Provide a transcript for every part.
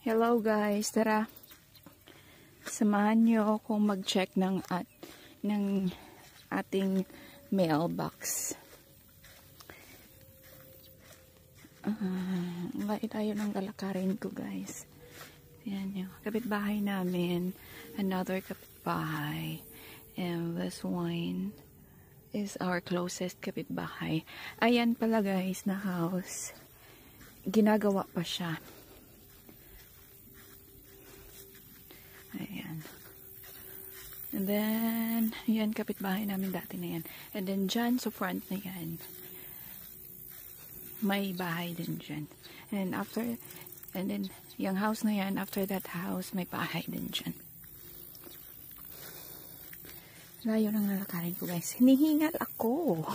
Hello guys, tara. Samahan niyo akong mag-check ng ating mailbox. Layo ng lalakarin ko guys. Yan yung kapitbahay namin. Another kapitbahay. And this one is our closest kapitbahay. Ayan pala guys na house. Ginagawa pa siya. Ayan. And then, yan kapitbahay namin dati na yan. And then dyan sa front na yan, may bahay din dyan. And then, yung house na yan, after that house, may bahay din dyan. Layo ng lalakarin ko guys. Hinihingal ako.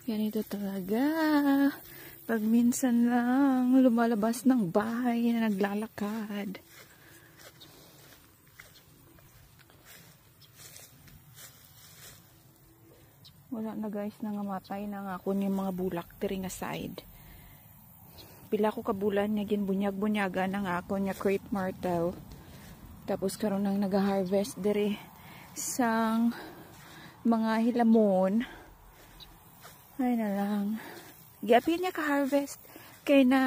Ganito talaga. Pag minsan lang lumalabas ng bahay na naglalakad. Wala na guys, nangamatay na nga ako yung mga bulak diri nga side. Pila ko kabulan niya ginbunyag-bunyaga na nga ako niya crepe myrtle. Tapos karon nang nag-harvest diri sang mga hilamon. Ay na lang. Giapil niya ka-harvest. Kaya na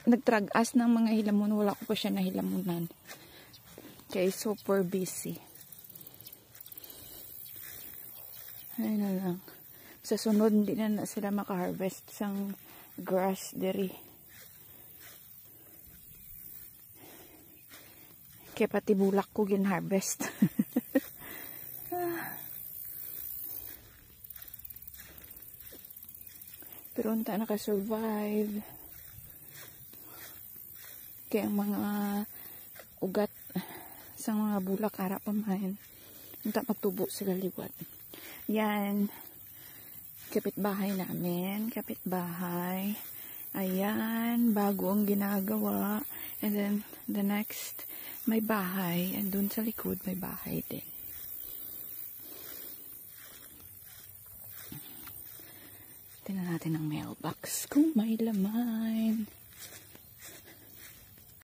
nagtragas ng mga hilamon. Wala ko pa siya na hilamunan. Kaya super busy. Ay na lang. Sa sunod, hindi na sila maka-harvest sang grass diri. Kaya pati bulak ko gin-harvest. Pero unta naka-survive. Kaya ang mga ugat sa mga bulak ara pa man. Unta magtubo sila liwat. Yan. Kapitbahay namin. Kapitbahay. Ayan. Bago ang ginagawa. And then the next may bahay. And dun sa likod may bahay din. Tingnan natin ang mailbox kung may laman.